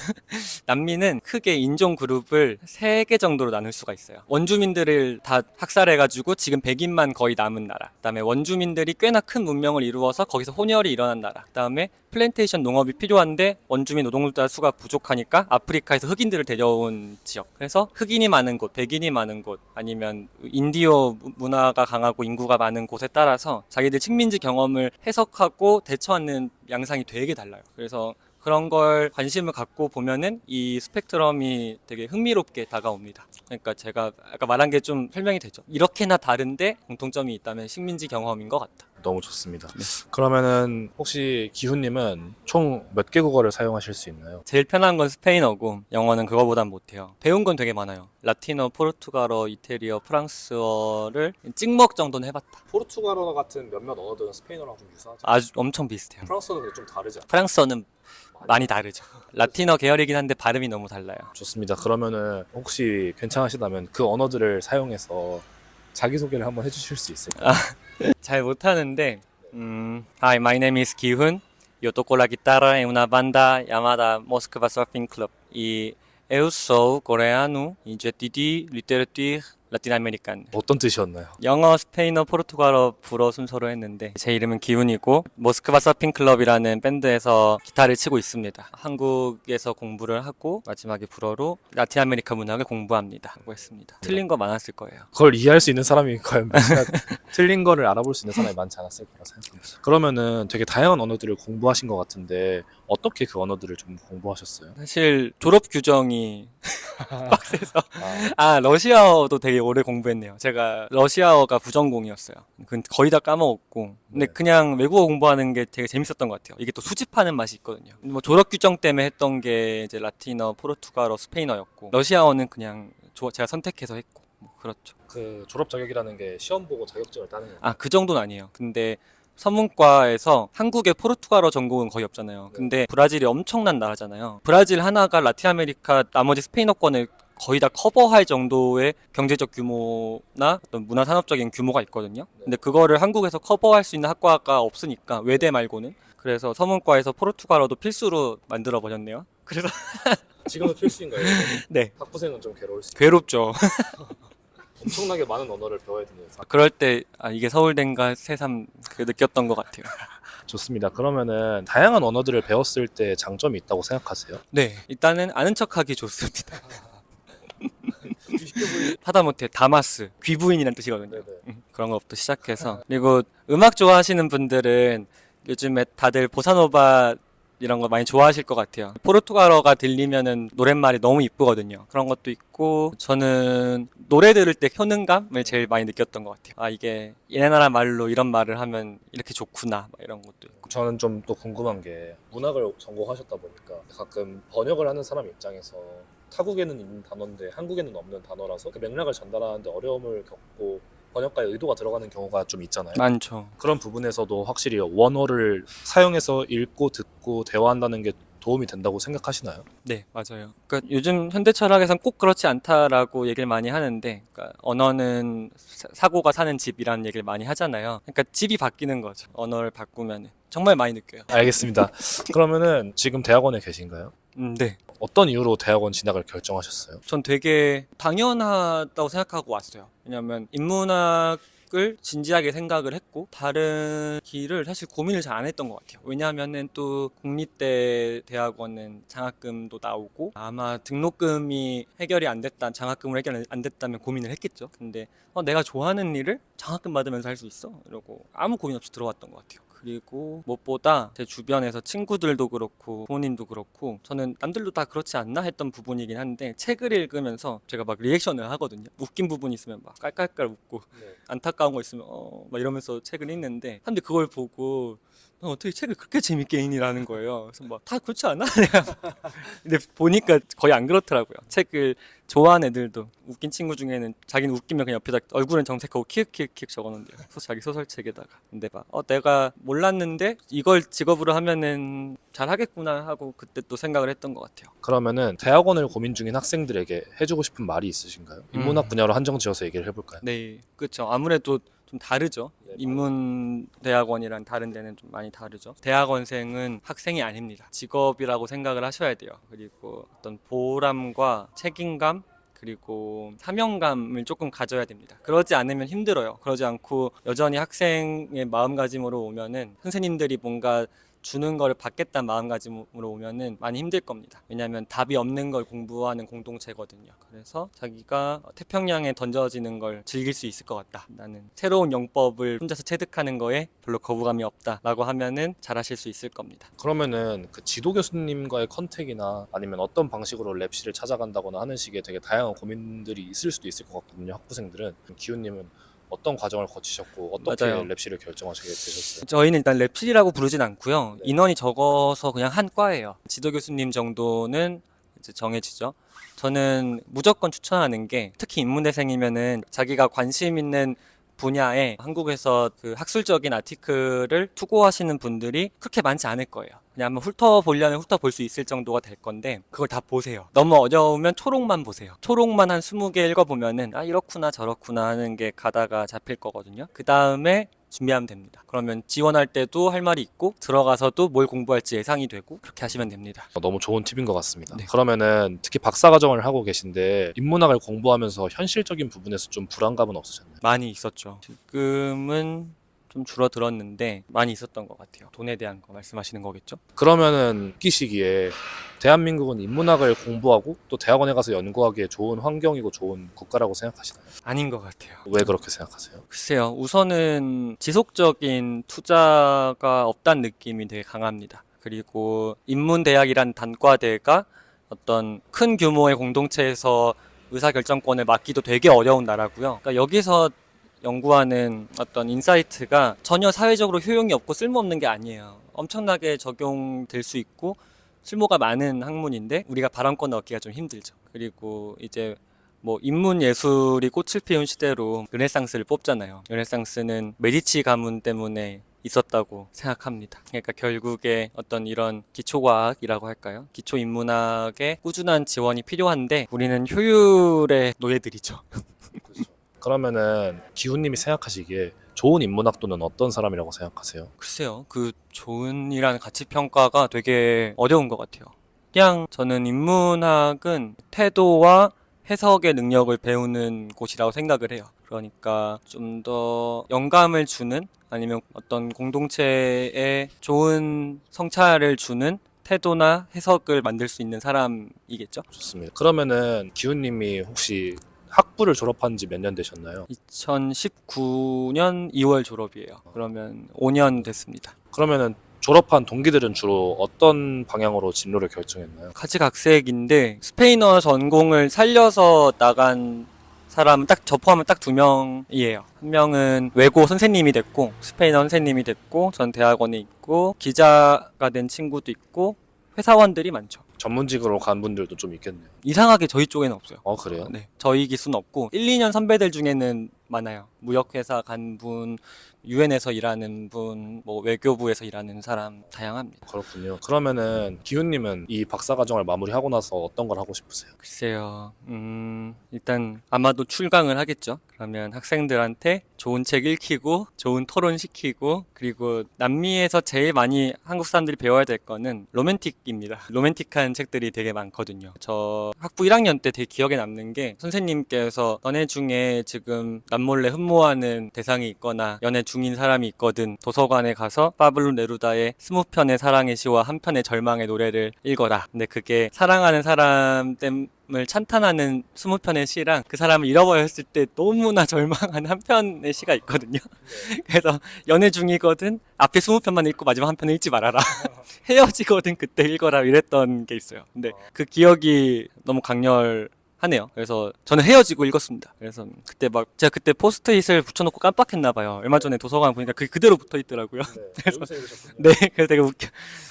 남미는 크게 인종 그룹을 3개 정도로 나눌 수가 있어요. 원주민들을 다 학살해가지고 지금 백인만 거의 남은 나라. 그다음에 원주민들이 꽤나 큰 문명을 이루어서 거기서 혼혈이 일어난 나라. 그다음에 플랜테이션 농업이 필요한데 원주민 노동자 수가 부족하니까 아프리카에서 흑인들을 데려온 지역. 그래서 흑인이 많은 곳, 백인이 많은 곳, 아니면 인디오 문화가 강하고 인구가 많은 곳에 따라서 자기들 식민지 경험을 해석하고 대처하는 양상이 되게 달라요. 그래서 그런 걸 관심을 갖고 보면은 이 스펙트럼이 되게 흥미롭게 다가옵니다. 그러니까 제가 아까 말한 게 좀 설명이 되죠. 이렇게나 다른데 공통점이 있다면 식민지 경험인 것 같다. 너무 좋습니다. 그러면은 혹시 기훈님은 총 몇 개 국어를 사용하실 수 있나요? 제일 편한 건 스페인어고 영어는 그거보단 못해요. 배운 건 되게 많아요. 라틴어, 포르투갈어, 이태리어, 프랑스어를 찍먹 정도는 해봤다. 포르투갈어 같은 몇몇 언어들은 스페인어랑 좀 유사하죠. 아주 엄청 비슷해요. 프랑스어는 좀 다르지 않나요? 프랑스어는 많이 다르죠. 라틴어 계열이긴 한데 발음이 너무 달라요. 좋습니다. 그러면은 혹시 괜찮으시다면 그 언어들을 사용해서 자기소개를 한번 해주실 수 있을까요? 잘 못하는데 Hi, my name is 기훈. Yo toco la guitarra en una banda llamada Moskva Surfing Club. Y eu sou coreano y j'étudie littérature latino-américaine. 어떤 뜻이었나요? 영어, 스페인어, 포르투갈어, 불어 순서로 했는데 제 이름은 기훈이고 모스크바 서핑 클럽이라는 밴드에서 기타를 치고 있습니다. 한국에서 공부를 하고 마지막에 불어로 라틴 아메리카 문학을 공부합니다 하고 했습니다. 틀린 거 많았을 거예요. 그걸 이해할 수 있는 사람이 과연 몇이나 틀린 거를 알아볼 수 있는 사람이 많지 않았을 거라 생각합니다. 그러면은 되게 다양한 언어들을 공부하신 것 같은데 어떻게 그 언어들을 좀 공부하셨어요? 사실 졸업 규정이 빡세서 러시아어도 되게 오래 공부했네요. 제가 러시아어가 부전공이었어요. 그건 거의 다 까먹었고 근데 네. 그냥 외국어 공부하는 게 되게 재밌었던 것 같아요. 이게 또 수집하는 맛이 있거든요. 뭐 졸업 규정 때문에 했던 게 이제 라틴어, 포르투갈어, 스페인어였고 러시아어는 그냥 제가 선택해서 했고 뭐 그렇죠. 그 졸업 자격이라는 게 시험 보고 자격증을 따는 거예요. 그 정도는 아니에요. 근데 서문과에서 한국에 포르투갈어 전공은 거의 없잖아요. 네. 근데 브라질이 엄청난 나라잖아요. 브라질 하나가 라틴 아메리카 나머지 스페인어권을 거의 다 커버할 정도의 경제적 규모나 어떤 문화 산업적인 규모가 있거든요. 근데 그거를 한국에서 커버할 수 있는 학과가 없으니까 외대 말고는. 그래서 서문과에서 포르투갈어도 필수로 만들어 버렸네요. 그래서 지금은 필수인 거예요. 네, 학부생은 좀 괴로울 수 있어요. 괴롭죠. 엄청나게 많은 언어를 배워야 되는 상. 그럴 때 이게 서울대인가 새삼 느꼈던 것 같아요. 좋습니다. 그러면은 다양한 언어들을 배웠을 때 장점이 있다고 생각하세요? 네, 일단은 아는 척하기 좋습니다. 하다못해 다마스, 귀부인이라는 뜻이거든요. 그런 것부터 시작해서 그리고 음악 좋아하시는 분들은 요즘에 다들 보사노바 이런 거 많이 좋아하실 것 같아요. 포르투갈어가 들리면은 노랫말이 너무 이쁘거든요. 그런 것도 있고 저는 노래 들을 때 효능감을 제일 많이 느꼈던 것 같아요. 이게 얘네 나라 말로 이런 말을 하면 이렇게 좋구나 이런 것도 있고. 저는 좀 또 궁금한 게 문학을 전공하셨다 보니까 가끔 번역을 하는 사람 입장에서 타국에는 있는 단어인데 한국에는 없는 단어라서 그 맥락을 전달하는데 어려움을 겪고 번역가의 의도가 들어가는 경우가 좀 있잖아요. 많죠. 그런 부분에서도 확실히 원어를 사용해서 읽고 듣고 대화한다는 게 도움이 된다고 생각하시나요? 네, 맞아요. 그러니까 요즘 현대 철학에선 꼭 그렇지 않다라고 얘기를 많이 하는데, 그러니까 언어는 사고가 사는 집이라는 얘기를 많이 하잖아요. 그러니까 집이 바뀌는 거죠. 언어를 바꾸면 정말 많이 느껴요. 알겠습니다. 그러면은 지금 대학원에 계신가요? 네. 어떤 이유로 대학원 진학을 결정하셨어요? 전 되게 당연하다고 생각하고 왔어요. 왜냐하면 인문학을 진지하게 생각을 했고 다른 길을 사실 고민을 잘 안 했던 것 같아요. 왜냐하면은 또 국립대 대학원은 장학금도 나오고 아마 등록금이 해결이 안 됐다, 장학금으로 해결 안 됐다면 고민을 했겠죠. 근데 내가 좋아하는 일을 장학금 받으면서 할 수 있어? 이러고 아무 고민 없이 들어왔던 것 같아요. 그리고 무엇보다 제 주변에서 친구들도 그렇고 부모님도 그렇고 저는 남들도 다 그렇지 않나 했던 부분이긴 한데 책을 읽으면서 제가 막 리액션을 하거든요. 웃긴 부분이 있으면 막 깔깔깔 웃고 안타까운 거 있으면 막 이러면서 책을 읽는데 사람들이 그걸 보고 너 어떻게 책을 그렇게 재밌게 읽니라는 거예요. 그래서 막 다 그렇지 않아? 내가 근데 보니까 거의 안 그렇더라고요. 책을 좋아하는 애들도 웃긴 친구 중에는 자기는 웃기면 그냥 옆에다 얼굴은 정색하고 키읔키읔키읔 적어놓는데요. 자기 소설책에다가. 근데 막 내가 몰랐는데 이걸 직업으로 하면은 잘하겠구나 하고 그때 또 생각을 했던 것 같아요. 그러면은 대학원을 고민 중인 학생들에게 해주고 싶은 말이 있으신가요? 인문학 분야로 한정 지어서 얘기를 해볼까요? 네, 그렇죠. 아무래도 좀 다르죠. 네, 인문대학원이랑 다른 데는 좀 많이 다르죠. 대학원생은 학생이 아닙니다. 직업이라고 생각을 하셔야 돼요. 그리고 어떤 보람과 책임감 그리고 사명감을 조금 가져야 됩니다. 그러지 않으면 힘들어요. 그러지 않고 여전히 학생의 마음가짐으로 오면은 선생님들이 뭔가 주는 걸 받겠다는 마음가짐으로 오면은 많이 힘들 겁니다. 왜냐하면 답이 없는 걸 공부하는 공동체거든요. 그래서 자기가 태평양에 던져지는 걸 즐길 수 있을 것 같다. 나는 새로운 영법을 혼자서 체득하는 거에 별로 거부감이 없다라고 하면은 잘하실 수 있을 겁니다. 그러면은 그 지도 교수님과의 컨택이나 아니면 어떤 방식으로 랩실을 찾아간다거나 하는 식의 되게 다양한 고민들이 있을 수도 있을 것 같거든요. 학부생들은. 기훈님은 어떤 과정을 거치셨고 어떻게 맞아요. 랩실을 결정하시게 되셨어요? 저희는 일단 랩실이라고 부르진 않고요. 네. 인원이 적어서 그냥 한 과예요. 지도 교수님 정도는 이제 정해지죠. 저는 무조건 추천하는 게 특히 인문대생이면은 자기가 관심 있는 분야에 한국에서 그 학술적인 아티클을 투고하시는 분들이 그렇게 많지 않을 거예요. 그냥 한번 훑어보려면 훑어볼 수 있을 정도가 될 건데 그걸 다 보세요. 너무 어려우면 초록만 보세요. 초록만 한 20개 읽어보면은 아 이렇구나 저렇구나 하는 게 가다가 잡힐 거거든요. 그 다음에 준비하면 됩니다. 그러면 지원할 때도 할 말이 있고 들어가서도 뭘 공부할지 예상이 되고 그렇게 하시면 됩니다. 너무 좋은 팁인 것 같습니다. 네. 그러면은 특히 박사과정을 하고 계신데 인문학을 공부하면서 현실적인 부분에서 좀 불안감은 없으셨나요? 많이 있었죠. 지금은 좀 줄어들었는데 많이 있었던 것 같아요. 돈에 대한 거 말씀하시는 거겠죠? 그러면은 웃기시기에 대한민국은 인문학을 공부하고 또 대학원에 가서 연구하기에 좋은 환경이고 좋은 국가라고 생각하시나요? 아닌 것 같아요. 왜 그렇게 생각하세요? 글쎄요. 우선은 지속적인 투자가 없다는 느낌이 되게 강합니다. 그리고 인문대학이란 단과대가 어떤 큰 규모의 공동체에서 의사결정권을 맡기도 되게 어려운 나라고요. 그러니까 여기서 연구하는 어떤 인사이트가 전혀 사회적으로 효용이 없고 쓸모없는 게 아니에요. 엄청나게 적용될 수 있고 쓸모가 많은 학문인데 우리가 발언권 얻기가 좀 힘들죠. 그리고 이제 뭐 인문 예술이 꽃을 피운 시대로 르네상스를 뽑잖아요. 르네상스는 메디치 가문 때문에 있었다고 생각합니다. 그러니까 결국에 어떤 이런 기초과학이라고 할까요? 기초 인문학에 꾸준한 지원이 필요한데 우리는 효율의 노예들이죠. 그렇죠. 그러면은 기훈님이 생각하시기에 좋은 인문학도는 어떤 사람이라고 생각하세요? 글쎄요, 그 좋은이라는 가치 평가가 되게 어려운 것 같아요. 그냥 저는 인문학은 태도와 해석의 능력을 배우는 곳이라고 생각을 해요. 그러니까 좀 더 영감을 주는 아니면 어떤 공동체에 좋은 성찰을 주는 태도나 해석을 만들 수 있는 사람이겠죠. 좋습니다. 그러면은 기훈님이 혹시 학부를 졸업한 지 몇 년 되셨나요? 2019년 2월 졸업이에요. 그러면 5년 됐습니다. 그러면은 졸업한 동기들은 주로 어떤 방향으로 진로를 결정했나요? 가지각색인데 스페인어 전공을 살려서 나간 사람은 딱 저 포함은 딱 2명이에요. 한 명은 외고 선생님이 됐고 스페인어 선생님이 됐고 전 대학원에 있고 기자가 된 친구도 있고 회사원들이 많죠. 전문직으로 간 분들도 좀 있겠네요. 이상하게 저희 쪽에는 없어요. 그래요? 네, 저희 기수는 없고 1, 2년 선배들 중에는 많아요. 무역회사 간 분, 유엔에서 일하는 분, 뭐 외교부에서 일하는 사람 다양합니다. 그렇군요. 그러면은 기훈님은 이 박사과정을 마무리하고 나서 어떤 걸 하고 싶으세요? 글쎄요, 일단 아마도 출강을 하겠죠. 그러면 학생들한테 좋은 책 읽히고, 좋은 토론 시키고, 그리고 남미에서 제일 많이 한국 사람들이 배워야 될 거는 로맨틱입니다. 로맨틱한 책들이 되게 많거든요. 저 학부 1학년 때 되게 기억에 남는 게 선생님께서 너네 중에 지금 남몰래 흠모하는 대상이 있거나 연애 중인 사람이 있거든. 도서관에 가서 파블로 네루다의 20편의 사랑의 시와 한 편의 절망의 노래를 읽어라. 근데 그게 사랑하는 사람 을 찬탄하는 20편의 시랑 그 사람을 잃어버렸을 때 너무나 절망한 한 편의 시가 있거든요. 그래서 연애 중이거든 앞에 20편만 읽고 마지막 한 편을 읽지 말아라. 헤어지거든 그때 읽어라 이랬던 게 있어요. 근데 그 기억이 너무 강렬하네요. 그래서 저는 헤어지고 읽었습니다. 그래서 그때 막 제가 그때 포스트잇을 붙여놓고 깜빡했나 봐요. 얼마 전에 도서관 보니까 그게 그대로 붙어 있더라고요. 그래서 네, 그래서 되게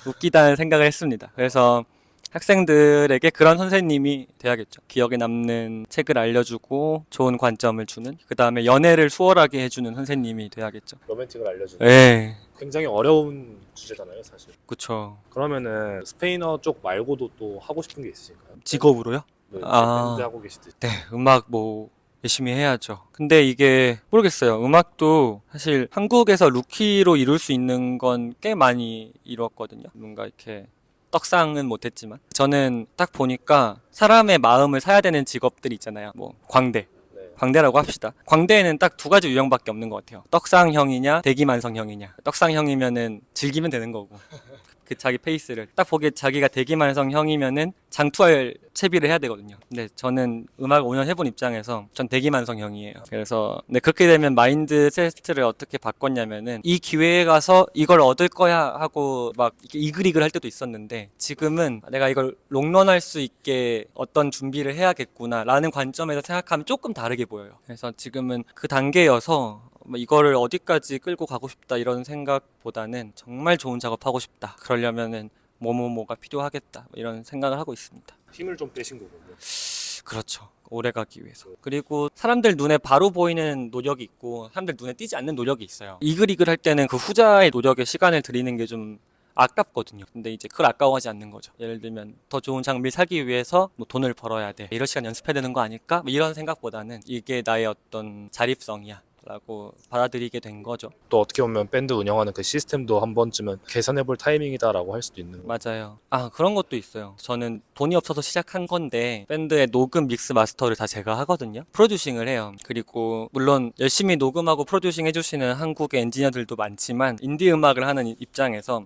웃기다는 생각을 했습니다. 그래서 학생들에게 그런 선생님이 돼야겠죠. 기억에 남는 책을 알려주고 좋은 관점을 주는, 그 다음에 연애를 수월하게 해주는 선생님이 돼야겠죠. 로맨틱을 알려주는 네, 굉장히 어려운 주제잖아요, 사실. 그쵸. 그러면은 스페인어 쪽 말고도 또 하고 싶은 게 있으실까요? 직업으로요? 네, 아. 밴드 하고 계시듯이. 네, 음악 뭐 열심히 해야죠. 근데 이게 모르겠어요. 음악도 사실 한국에서 루키로 이룰 수 있는 건 꽤 많이 이뤘거든요. 뭔가 이렇게 떡상은 못했지만 저는 딱 보니까 사람의 마음을 사야 되는 직업들이 있잖아요. 뭐 광대, 네. 광대라고 합시다. 광대에는 딱 두 가지 유형밖에 없는 것 같아요. 떡상형이냐 대기만성형이냐. 떡상형이면은 즐기면 되는 거고 그 자기 페이스를 딱 보기에 자기가 대기만성형이면은 장투할 채비를 해야 되거든요. 근데 저는 음악 5년 해본 입장에서 전 대기만성형이에요. 그래서 근데 그렇게 되면 마인드세트를 어떻게 바꿨냐면은 이 기회에 가서 이걸 얻을 거야 하고 막 이렇게 이글이글 할 때도 있었는데 지금은 내가 이걸 롱런할 수 있게 어떤 준비를 해야겠구나 라는 관점에서 생각하면 조금 다르게 보여요. 그래서 지금은 그 단계여서 뭐 이거를 어디까지 끌고 가고 싶다 이런 생각보다는 정말 좋은 작업하고 싶다. 그러려면은 뭐가 필요하겠다 이런 생각을 하고 있습니다. 힘을 좀 빼신 거군요. 그렇죠. 오래 가기 위해서. 그리고 사람들 눈에 바로 보이는 노력이 있고 사람들 눈에 띄지 않는 노력이 있어요. 이글이글 할 때는 그 후자의 노력에 시간을 들이는 게 좀 아깝거든요. 근데 이제 그걸 아까워하지 않는 거죠. 예를 들면 더 좋은 장비를 사기 위해서 뭐 돈을 벌어야 돼. 이럴 시간 연습해야 되는 거 아닐까? 뭐 이런 생각보다는 이게 나의 어떤 자립성이야. 라고 받아들이게 된 거죠. 또 어떻게 보면 밴드 운영하는 그 시스템도 한 번쯤은 개선해볼 타이밍이다라고 할 수도 있는 거예요. 맞아요. 아, 그런 것도 있어요. 저는 돈이 없어서 시작한 건데 밴드의 녹음, 믹스, 마스터를 다 제가 하거든요. 프로듀싱을 해요. 그리고 물론 열심히 녹음하고 프로듀싱 해주시는 한국의 엔지니어들도 많지만 인디 음악을 하는 입장에서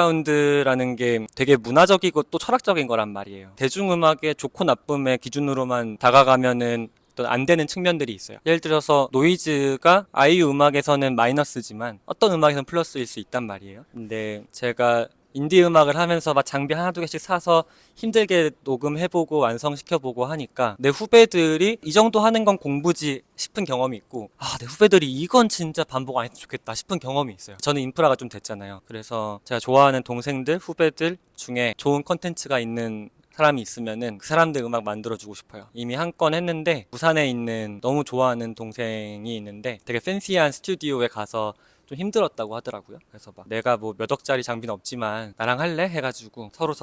언더그라운드라는 게 되게 문화적이고 또 철학적인 거란 말이에요. 대중음악의 좋고 나쁨의 기준으로만 다가가면은 어떤 안 되는 측면들이 있어요. 예를 들어서 노이즈가 아이유 음악에서는 마이너스지만 어떤 음악에서는 플러스일 수 있단 말이에요. 근데 제가 인디 음악을 하면서 막 장비 하나 두 개씩 사서 힘들게 녹음해보고 완성시켜보고 하니까 내 후배들이 이 정도 하는 건 공부지 싶은 경험이 있고 내 후배들이 이건 진짜 반복 안 했으면 좋겠다 싶은 경험이 있어요. 저는 인프라가 좀 됐잖아요. 그래서 제가 좋아하는 동생들, 후배들 중에 좋은 컨텐츠가 있는 사람이 있으면은 그 사람들 음악 만들어주고 싶어요. 이미 한 건 했는데 부산에 있는 너무 좋아하는 동생이 있는데 되게 팬시한 스튜디오에 가서 좀 힘들었다고 하더라고요. 그래서 막 내가 뭐 몇 억짜리 장비는 없지만 나랑 할래? 해가지고 서로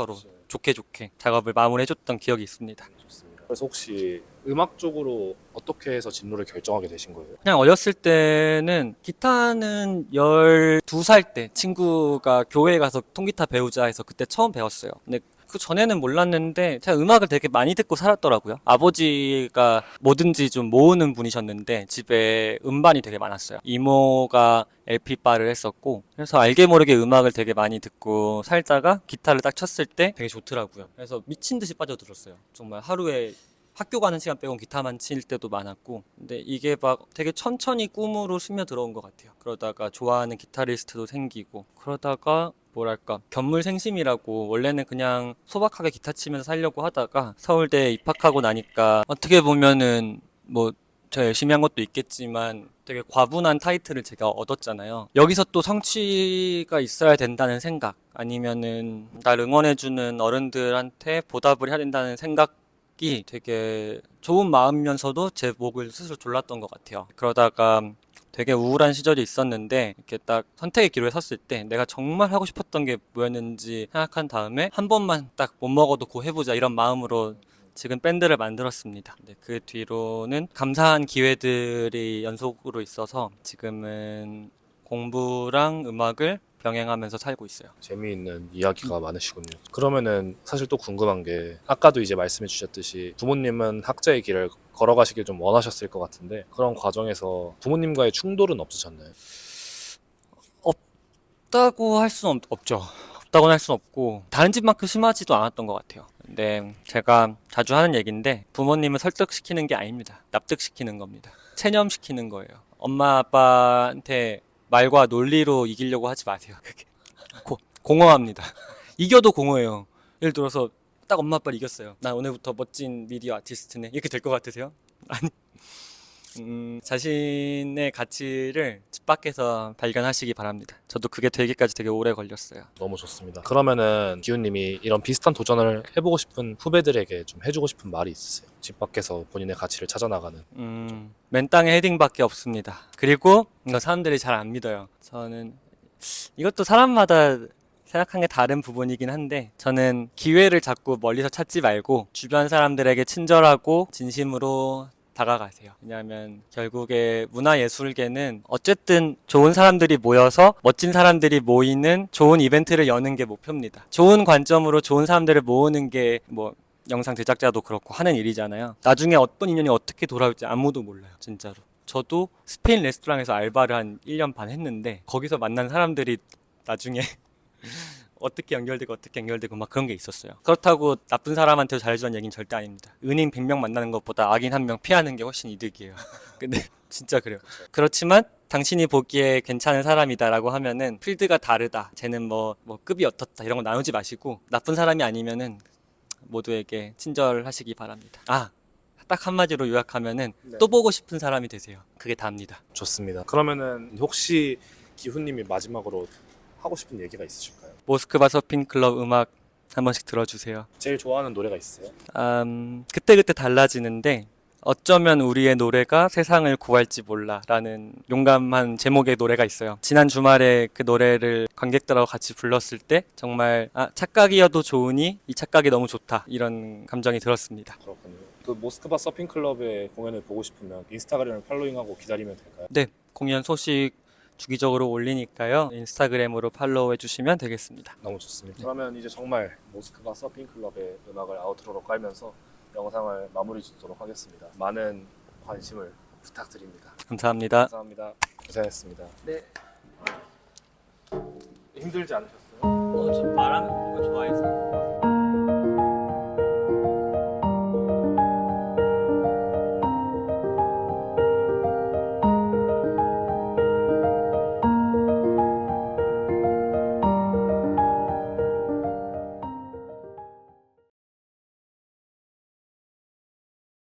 좋게 작업을 마무리해줬던 기억이 있습니다. 좋습니다. 그래서 혹시 음악 쪽으로 어떻게 해서 진로를 결정하게 되신 거예요? 그냥 어렸을 때는 기타는 12살 때 친구가 교회에 가서 통기타 배우자 해서 그때 처음 배웠어요. 근데 그 전에는 몰랐는데 제가 음악을 되게 많이 듣고 살았더라고요. 아버지가 뭐든지 좀 모으는 분이셨는데 집에 음반이 되게 많았어요. 이모가 LP바를 했었고 그래서 알게 모르게 음악을 되게 많이 듣고 살다가 기타를 딱 쳤을 때 되게 좋더라고요. 그래서 미친 듯이 빠져들었어요. 정말 하루에 학교 가는 시간 빼곤 기타만 칠 때도 많았고 근데 이게 막 되게 천천히 꿈으로 스며들어온 것 같아요. 그러다가 좋아하는 기타리스트도 생기고 그러다가 뭐랄까 견물생심이라고 원래는 그냥 소박하게 기타 치면서 살려고 하다가 서울대에 입학하고 나니까 어떻게 보면은 뭐 제가 열심히 한 것도 있겠지만 되게 과분한 타이틀을 제가 얻었잖아요. 여기서 또 성취가 있어야 된다는 생각 아니면은 날 응원해주는 어른들한테 보답을 해야 된다는 생각이 되게 좋은 마음이면서도 제 목을 스스로 졸랐던 것 같아요. 그러다가 되게 우울한 시절이 있었는데 이렇게 딱 선택의 기로에 섰을 때 내가 정말 하고 싶었던 게 뭐였는지 생각한 다음에 한 번만 딱 못 먹어도 고 해보자 이런 마음으로 지금 밴드를 만들었습니다. 근데 그 뒤로는 감사한 기회들이 연속으로 있어서 지금은 공부랑 음악을 병행하면서 살고 있어요. 재미있는 이야기가 많으시군요. 그러면은 사실 또 궁금한 게 아까도 이제 말씀해 주셨듯이 부모님은 학자의 길을 걸어가시길 좀 원하셨을 것 같은데 그런 과정에서 부모님과의 충돌은 없으셨나요? 없다고 할 수는 없죠. 없다고는 할 수는 없고 다른 집만큼 심하지도 않았던 것 같아요. 근데 제가 자주 하는 얘기인데 부모님을 설득시키는 게 아닙니다. 납득시키는 겁니다. 체념시키는 거예요. 엄마 아빠한테 말과 논리로 이기려고 하지 마세요. 그게 공허합니다. 이겨도 공허해요. 예를 들어서 딱 엄마 아빠를 이겼어요. 나 오늘부터 멋진 미디어 아티스트네. 이렇게 될 것 같으세요? 아니. 자신의 가치를 집 밖에서 발견하시기 바랍니다. 저도 그게 되기까지 되게 오래 걸렸어요. 너무 좋습니다. 그러면은 기훈님이 이런 비슷한 도전을 해보고 싶은 후배들에게 좀 해주고 싶은 말이 있으세요? 집 밖에서 본인의 가치를 찾아나가는. 맨 땅에 헤딩밖에 없습니다. 그리고 이거 사람들이 잘 안 믿어요. 저는 이것도 사람마다 생각한 게 다른 부분이긴 한데 저는 기회를 자꾸 멀리서 찾지 말고 주변 사람들에게 친절하고 진심으로 다가가세요. 왜냐하면 결국에 문화예술계는 어쨌든 좋은 사람들이 모여서 멋진 사람들이 모이는 좋은 이벤트를 여는 게 목표입니다. 좋은 관점으로 좋은 사람들을 모으는 게 뭐 영상 제작자도 그렇고 하는 일이잖아요. 나중에 어떤 인연이 어떻게 돌아올지 아무도 몰라요, 진짜로. 저도 스페인 레스토랑에서 알바를 한 1년 반 했는데 거기서 만난 사람들이 나중에 어떻게 연결되고 막 그런 게 있었어요. 그렇다고 나쁜 사람한테 잘해주는 얘기는 절대 아닙니다. 은인 100명 만나는 것보다 악인 1명 피하는 게 훨씬 이득이에요. 근데 진짜 그래요. 그렇지만 당신이 보기에 괜찮은 사람이다라고 하면은 필드가 다르다. 쟤는 뭐 급이 어떻다 이런 거 나누지 마시고 나쁜 사람이 아니면은 모두에게 친절하시기 바랍니다. 딱 한마디로 요약하면은 네. 또 보고 싶은 사람이 되세요. 그게 다입니다. 좋습니다. 그러면은 혹시 기훈님이 마지막으로 하고 싶은 얘기가 있으실까요? 모스크바 서핑 클럽 음악 한 번씩 들어주세요. 제일 좋아하는 노래가 있으세요? 그때그때 달라지는데 어쩌면 우리의 노래가 세상을 구할지 몰라 라는 용감한 제목의 노래가 있어요. 지난 주말에 그 노래를 관객들하고 같이 불렀을 때 정말 착각이어도 좋으니 이 착각이 너무 좋다 이런 감정이 들었습니다. 그렇군요. 그 모스크바 서핑 클럽의 공연을 보고 싶으면 인스타그램을 팔로잉하고 기다리면 될까요? 네, 공연 소식 주기적으로 올리니까요. 인스타그램으로 팔로우 해주시면 되겠습니다. 너무 좋습니다. 그러면 이제 정말 모스크바 서핑 클럽의 음악을 아우트로로 깔면서 영상을 마무리 짓도록 하겠습니다. 많은 관심을 부탁드립니다. 감사합니다. 감사합니다. 고생했습니다. 네. 힘들지 않으셨어요? 저 말하는 거 좋아해서.